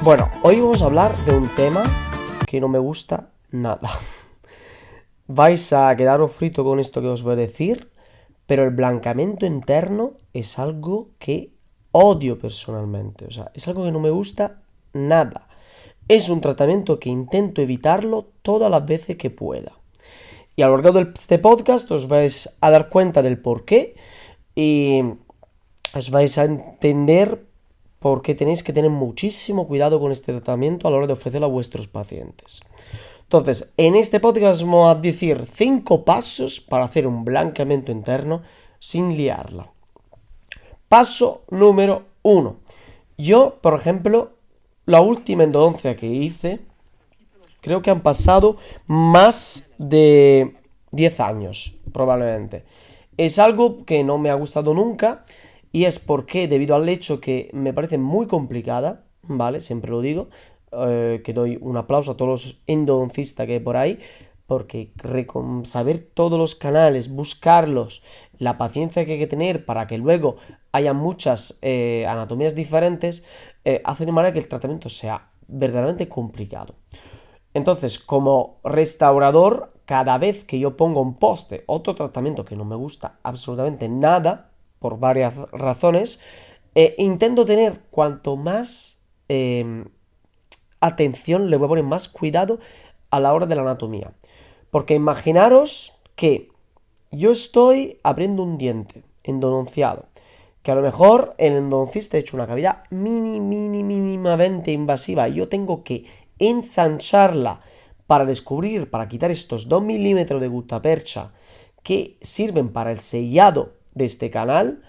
Bueno, hoy vamos a hablar de un tema que no me gusta nada. Vais a quedaros frito con esto que os voy a decir, pero el blanqueamiento interno es algo que odio personalmente. O sea, es algo que no me gusta nada. Es un tratamiento que intento evitarlo todas las veces que pueda. Y a lo largo de este podcast os vais a dar cuenta del por qué y os vais a entender por qué tenéis que tener muchísimo cuidado con este tratamiento a la hora de ofrecerlo a vuestros pacientes. Entonces, en este podcast vamos a decir 5 pasos para hacer un blanqueamiento interno sin liarla. Paso número 1. Yo, por ejemplo, la última endodoncia que hice, creo que han pasado más de 10 años, probablemente. Es algo que no me ha gustado nunca y es porque, debido al hecho que me parece muy complicada, ¿vale? Siempre lo digo, que doy un aplauso a todos los endodoncistas que hay por ahí, porque saber todos los canales, buscarlos, la paciencia que hay que tener para que luego haya muchas anatomías diferentes, hace de manera que el tratamiento sea verdaderamente complicado. Entonces, como restaurador, cada vez que yo pongo un poste, otro tratamiento que no me gusta absolutamente nada, por varias razones, intento tener cuanto más atención, le voy a poner más cuidado a la hora de la anatomía. Porque imaginaros que yo estoy abriendo un diente endodonciado, que a lo mejor el endodoncista ha hecho una cavidad mínimamente invasiva y yo tengo que ensancharla para descubrir, para quitar estos 2 milímetros de guttapercha que sirven para el sellado de este canal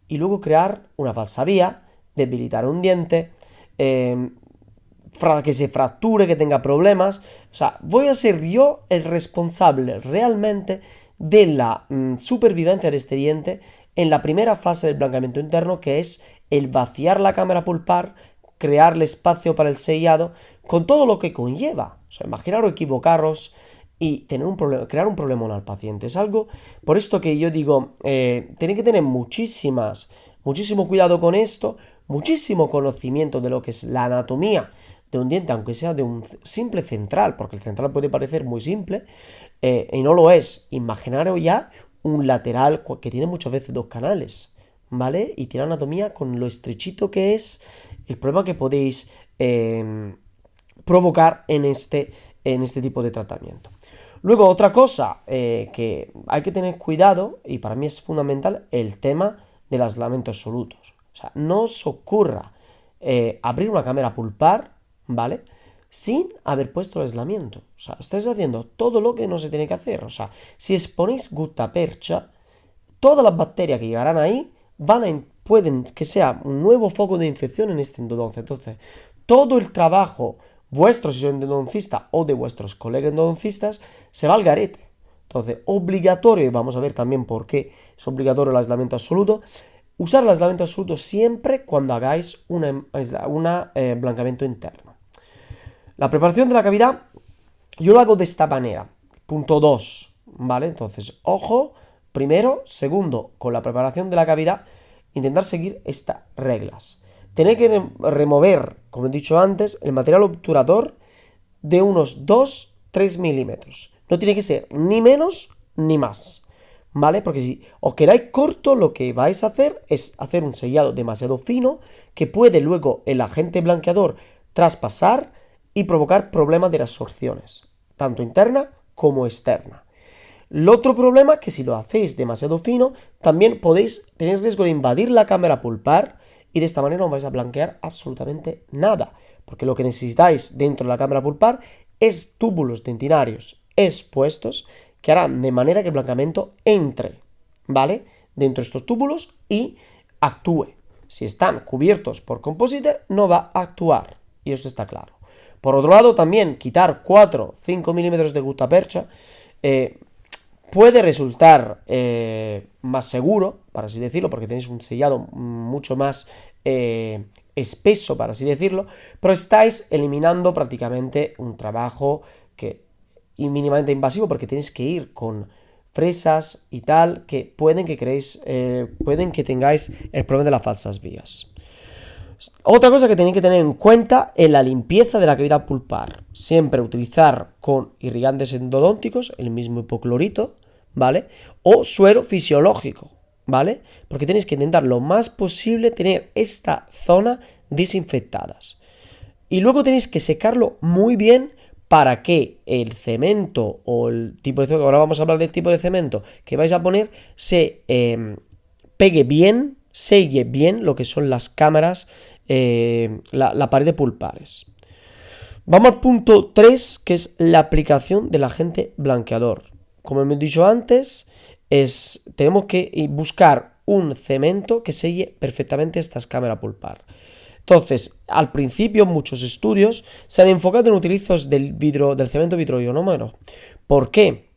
y luego crear una falsa vía, debilitar un diente, que se fracture, que tenga problemas. O sea, voy a ser yo el responsable realmente de la supervivencia de este diente en la primera fase del blanqueamiento interno, que es el vaciar la cámara pulpar, crearle espacio para el sellado, con todo lo que conlleva. O sea, imaginaros equivocaros y tener un problema, crear un problemón al paciente. Es algo, por esto que yo digo, tenéis que tener muchísimo cuidado con esto, muchísimo conocimiento de lo que es la anatomía de un diente, aunque sea de un simple central, porque el central puede parecer muy simple, y no lo es. Imaginaros ya un lateral que tiene muchas veces 2 canales, ¿vale? Y tiene anatomía con lo estrechito que es, el problema que podéis provocar en este tipo de tratamiento. Luego, otra cosa que hay que tener cuidado, y para mí es fundamental, el tema del aislamiento absolutos. O sea, no os ocurra abrir una cámara pulpar, ¿vale? Sin haber puesto el aislamiento. O sea, estáis haciendo todo lo que no se tiene que hacer. O sea, si exponéis guttapercha, todas las bacterias que llegarán ahí pueden que sea un nuevo foco de infección en este endodoncia. Entonces, todo el trabajo vuestro, si sois endodoncista, o de vuestros colegas endodoncistas, se va al garete. Entonces, obligatorio, y vamos a ver también por qué es obligatorio el aislamiento absoluto, usar el aislamiento absoluto siempre cuando hagáis un blanqueamiento interno. La preparación de la cavidad, yo lo hago de esta manera. Punto 2, ¿vale? Entonces, ojo, primero, segundo, con la preparación de la cavidad, intentar seguir estas reglas. Tenéis que remover, como he dicho antes, el material obturador de unos 2-3 milímetros. No tiene que ser ni menos ni más, ¿vale? Porque si os quedáis corto, lo que vais a hacer es hacer un sellado demasiado fino que puede luego el agente blanqueador traspasar y provocar problemas de absorciones, tanto interna como externa. El otro problema es que si lo hacéis demasiado fino, también podéis tener riesgo de invadir la cámara pulpar y de esta manera no vais a blanquear absolutamente nada, porque lo que necesitáis dentro de la cámara pulpar es túbulos dentinarios expuestos que harán de manera que el blanqueamiento entre, ¿vale? Dentro de estos túbulos y actúe. Si están cubiertos por composite, no va a actuar, y esto está claro. Por otro lado, también quitar 4-5 milímetros de guttapercha puede resultar más seguro, para así decirlo, porque tenéis un sellado mucho más espeso, para así decirlo, pero estáis eliminando prácticamente un trabajo mínimamente invasivo, porque tenéis que ir con fresas y tal, que pueden que tengáis el problema de las falsas vías. Otra cosa que tenéis que tener en cuenta es la limpieza de la cavidad pulpar. Siempre utilizar con irrigantes endodónticos el mismo hipoclorito, ¿vale? O suero fisiológico, ¿vale? Porque tenéis que intentar lo más posible tener esta zona desinfectadas. Y luego tenéis que secarlo muy bien para que el cemento o el tipo de cemento, ahora vamos a hablar del tipo de cemento que vais a poner, se pegue bien, selle bien lo que son las cámaras, la pared de pulpares. Vamos al punto 3, que es la aplicación del agente blanqueador. Como hemos dicho antes, tenemos que buscar un cemento que selle perfectamente estas cámaras pulpar. Entonces, al principio muchos estudios se han enfocado en utilizos del cemento vitroionómero. ¿Por qué?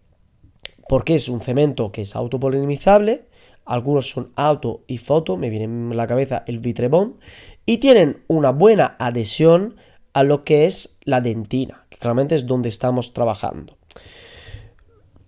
Porque es un cemento que es autopolimizable, algunos son auto y foto, me viene en la cabeza el Vitrebond, y tienen una buena adhesión a lo que es la dentina, que claramente es donde estamos trabajando.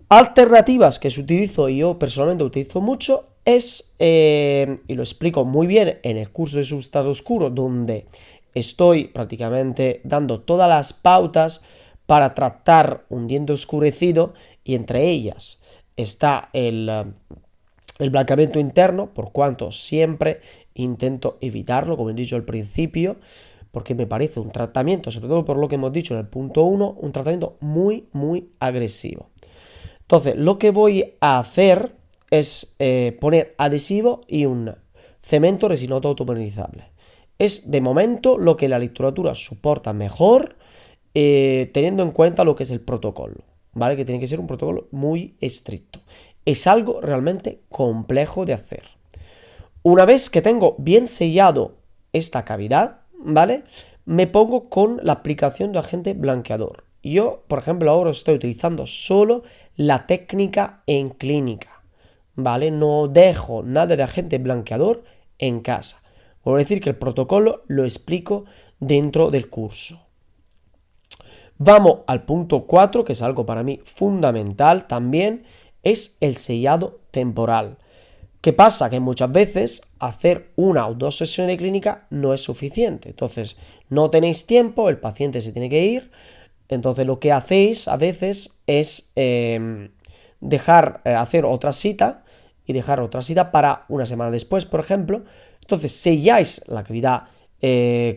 Alternativas que utilizo y yo personalmente utilizo mucho es, y lo explico muy bien en el curso de Substrato Oscuro, donde estoy prácticamente dando todas las pautas para tratar un diente oscurecido, y entre ellas está el blanqueamiento interno, por cuanto siempre intento evitarlo, como he dicho al principio, porque me parece un tratamiento, sobre todo por lo que hemos dicho en el punto 1, un tratamiento muy, muy agresivo. Entonces, lo que voy a hacer es poner adhesivo y un cemento resinoso autopolimizable. Es de momento lo que la literatura soporta mejor, teniendo en cuenta lo que es el protocolo, ¿vale? Que tiene que ser un protocolo muy estricto. Es algo realmente complejo de hacer. Una vez que tengo bien sellado esta cavidad, ¿vale? Me pongo con la aplicación de agente blanqueador. Yo, por ejemplo, ahora estoy utilizando solo la técnica en clínica, ¿vale? No dejo nada de agente blanqueador en casa. Voy a decir que el protocolo lo explico dentro del curso. Vamos al punto 4, que es algo para mí fundamental también, es el sellado temporal. ¿Qué pasa? Que muchas veces hacer 1 o 2 sesiones de clínica no es suficiente. Entonces, no tenéis tiempo, el paciente se tiene que ir. Entonces, lo que hacéis a veces es hacer otra cita y dejar otra cita para una semana después, por ejemplo. Entonces, selláis la cavidad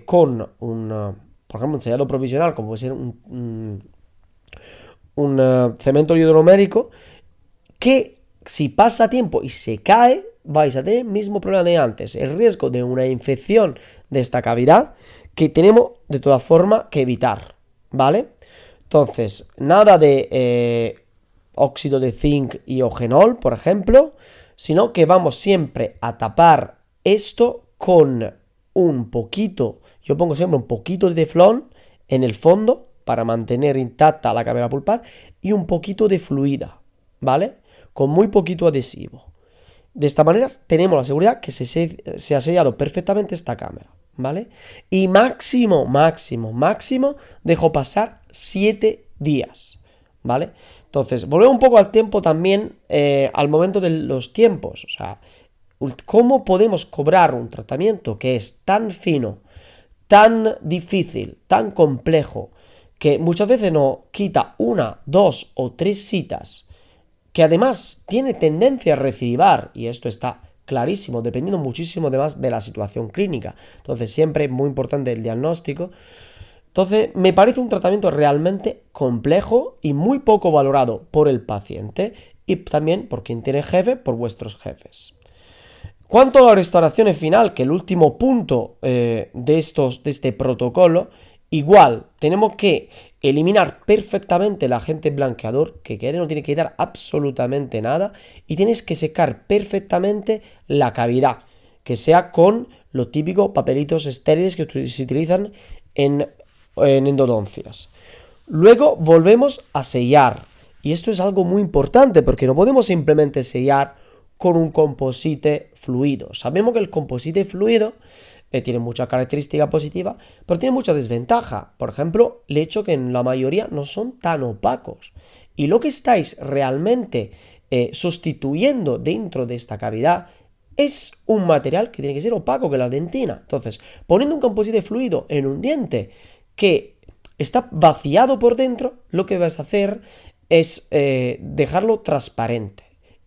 con por ejemplo, un sellado provisional, como puede ser un cemento hidromérico, que si pasa tiempo y se cae, vais a tener el mismo problema de antes, el riesgo de una infección de esta cavidad, que tenemos de todas formas que evitar, ¿vale? Entonces, nada de óxido de zinc y eugenol, por ejemplo, sino que vamos siempre a tapar esto con un poquito, yo pongo siempre un poquito de teflón en el fondo para mantener intacta la cámara pulpar, y un poquito de fluida, ¿vale? Con muy poquito adhesivo. De esta manera tenemos la seguridad que se ha sellado perfectamente esta cámara, ¿vale? Y máximo dejo pasar 7 días, ¿vale? Entonces, volvemos un poco al tiempo también, al momento de los tiempos. O sea, ¿cómo podemos cobrar un tratamiento que es tan fino, tan difícil, tan complejo, que muchas veces nos quita 1, 2 o 3 citas, que además tiene tendencia a recidivar, y esto está clarísimo, dependiendo muchísimo además de la situación clínica? Entonces, siempre es muy importante el diagnóstico. Entonces, me parece un tratamiento realmente complejo y muy poco valorado por el paciente, y también por quien tiene jefe, por vuestros jefes. Cuanto a la restauración final, que el último punto de este protocolo, igual tenemos que eliminar perfectamente el agente blanqueador, que no tiene que dar absolutamente nada, y tienes que secar perfectamente la cavidad, que sea con los típicos papelitos estériles que se utilizan en endodoncias. Luego volvemos a sellar, y esto es algo muy importante porque no podemos simplemente sellar con un composite fluido. Sabemos que el composite fluido tiene mucha característica positiva, pero tiene mucha desventaja. Por ejemplo, el hecho que en la mayoría no son tan opacos. Y lo que estáis realmente sustituyendo dentro de esta cavidad es un material que tiene que ser opaco, que la dentina. Entonces, poniendo un composite fluido en un diente que está vaciado por dentro, lo que vas a hacer es dejarlo transparente.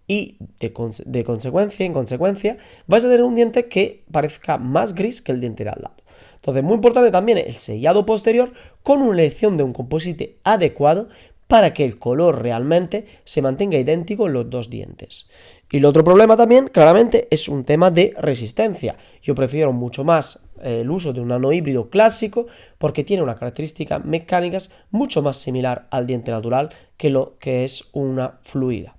Y de consecuencia, en consecuencia, vas a tener un diente que parezca más gris que el diente de al lado. Entonces, muy importante también el sellado posterior con una elección de un composite adecuado para que el color realmente se mantenga idéntico en los dos dientes. Y el otro problema también, claramente, es un tema de resistencia. Yo prefiero mucho más el uso de un nano híbrido clásico porque tiene unas características mecánicas mucho más similar al diente natural que lo que es una fluida.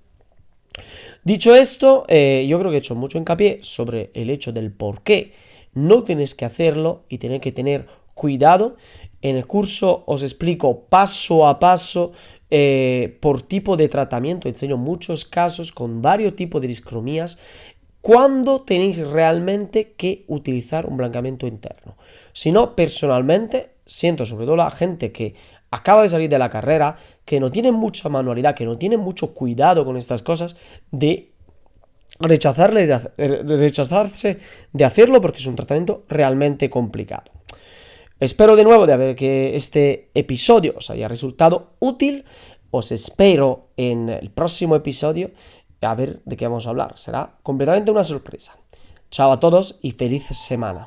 Dicho esto, yo creo que he hecho mucho hincapié sobre el hecho del por qué no tienes que hacerlo y tienes que tener cuidado. En el curso os explico paso a paso por tipo de tratamiento, enseño muchos casos con varios tipos de discromías cuando tenéis realmente que utilizar un blanqueamiento interno. Si no, personalmente, siento sobre todo la gente que acaba de salir de la carrera, que no tiene mucha manualidad, que no tiene mucho cuidado con estas cosas, de rechazarse de hacerlo porque es un tratamiento realmente complicado. Espero de nuevo que este episodio os haya resultado útil. Os espero en el próximo episodio a ver de qué vamos a hablar. Será completamente una sorpresa. Chao a todos y feliz semana.